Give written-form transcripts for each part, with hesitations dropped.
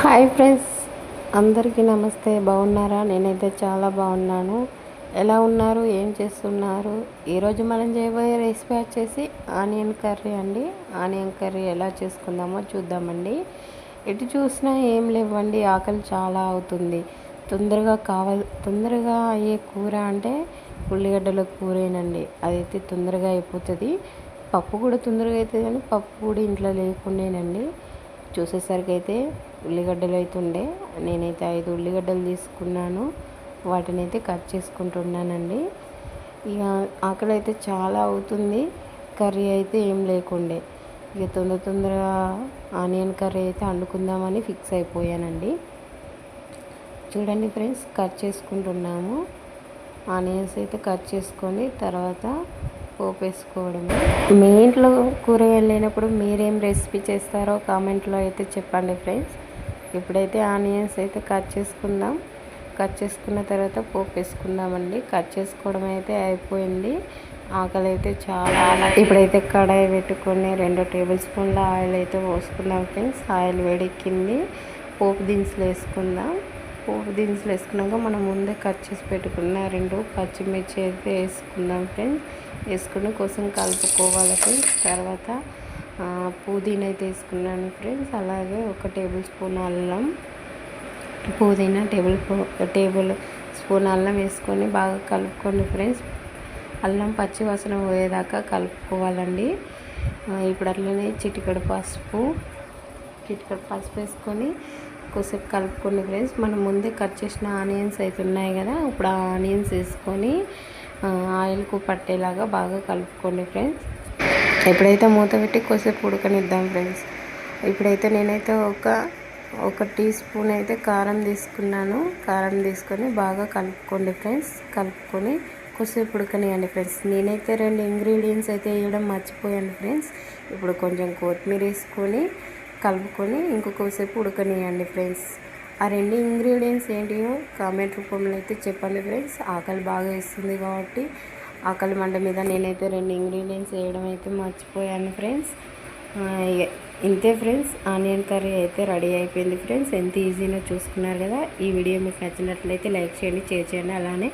Hi friends, అందరికీ నమస్తే. బాగున్నారా? నేనైతే చాలా బాగున్నాను. ఎలా ఉన్నారు? ఏం చేస్తున్నారు? ఈరోజు మనం చేయబోయే రెసిపీ వచ్చేసి ఆనియన్ కర్రీ అండి. ఆనియన్ కర్రీ ఎలా చేసుకుందామో చూద్దామండి. ఎటు చూసినా ఏం లేవండి, ఆకలి చాలా అవుతుంది. తొందరగా అయ్యే కూర అంటే ఉల్లిగడ్డల కూరేనండి. అదైతే తొందరగా అయిపోతుంది. పప్పు కూడా తొందరగా అవుతుంది, కానీ పప్పు కూడా ఇంట్లో లేకుండేనండి. చూసేసరికి అయితే ఉల్లిగడ్డలు అయితే ఉండే, నేనైతే 5 ఉల్లిగడ్డలు తీసుకున్నాను. వాటిని అయితే కట్ చేసుకుంటున్నానండి. ఇక ఆకలి అయితే చాలా అవుతుంది. కర్రీ అయితే ఏం లేకుండే, ఇక తొందరగా ఆనియన్ కర్రీ అయితే వండుకుందామని ఫిక్స్ అయిపోయానండి. చూడండి ఫ్రెండ్స్, కట్ చేసుకుంటున్నాము. ఆనియన్స్ అయితే కట్ చేసుకొని తర్వాత పోపు వేసుకోవడమే. మీ ఇంట్లో కూరగాయలు లేనప్పుడు మీరేం రెసిపీ చేస్తారో కామెంట్లో అయితే చెప్పండి ఫ్రెండ్స్. ఇప్పుడైతే ఆనియన్స్ అయితే కట్ చేసుకుందాం. కట్ చేసుకున్న తర్వాత పోపు వేసుకుందామండి. కట్ చేసుకోవడం అయితే అయిపోయింది. ఆకలి అయితే చాలా. ఇప్పుడైతే కడాయి పెట్టుకొని 2 టేబుల్ స్పూన్ల ఆయిల్ అయితే పోసుకుందాం ఫ్రెండ్స్. ఆయిల్ వేడెక్కింది. పోపు దినుసులు వేసుకుందాం. పోపు దినుసులు వేసుకున్నాక మనం ముందే కట్ చేసి పెట్టుకున్న 2 పచ్చిమిర్చి అయితే వేసుకుందాం ఫ్రెండ్స్. వేసుకుని కోసం కలుపుకోవాలి ఫ్రెండ్స్. తర్వాత పుదీనా అయితే వేసుకున్నాను ఫ్రెండ్స్. అలాగే 1 టేబుల్ స్పూన్ అల్లం, పుదీనా టేబుల్ స్పూన్ అల్లం వేసుకొని బాగా కలుపుకోండి ఫ్రెండ్స్. అల్లం పచ్చి వాసన పోయేదాకా కలుపుకోవాలండి. ఇప్పుడు అట్లనే చిటికెడు పసుపు వేసుకొని కొద్దిసేపు కలుపుకోండి ఫ్రెండ్స్. మనం ముందే కట్ చేసిన ఆనియన్స్ అయితే ఉన్నాయి కదా, ఇప్పుడు ఆ ఆనియన్స్ వేసుకొని ఆయిల్కు పట్టేలాగా బాగా కలుపుకోండి ఫ్రెండ్స్. ఎప్పుడైతే మూత పెట్టి కొద్దిసేపు ఉడకనిద్దాం ఫ్రెండ్స్. ఇప్పుడైతే నేనైతే ఒక టీ స్పూన్ అయితే కారం తీసుకున్నాను. కారం తీసుకొని బాగా కలుపుకోండి ఫ్రెండ్స్. కలుపుకొని కొద్దిసేపు ఉడకనియండి ఫ్రెండ్స్. నేనైతే 2 ఇంగ్రీడియంట్స్ అయితే వేయడం మర్చిపోయాను ఫ్రెండ్స్. ఇప్పుడు కొంచెం కొత్తిమీర వేసుకొని కలుపుకొని ఇంకొకసేపు ఉడకనియండి ఫ్రెండ్స్. ఆ 2 ఇంగ్రీడియంట్స్ ఏంటియో కామెంట్ రూపంలో అయితే చెప్పండి ఫ్రెండ్స్. ఆకలి బాగా వేస్తుంది కాబట్టి ఆకలి మంట మీద నేనైతే 2 ఇంగ్రీడియంట్స్ వేయడం అయితే మర్చిపోయాను ఫ్రెండ్స్. ఇంతే ఫ్రెండ్స్, ఆనియన్ కర్రీ అయితే రెడీ అయిపోయింది ఫ్రెండ్స్. ఎంత ఈజీనో చూసుకున్నారు కదా. ఈ వీడియో మీకు నచ్చినట్లయితే లైక్ చేయండి, షేర్ చేయండి. అలానే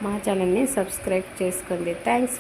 మా ఛానల్ని సబ్స్క్రైబ్ చేసుకోండి. థ్యాంక్స్.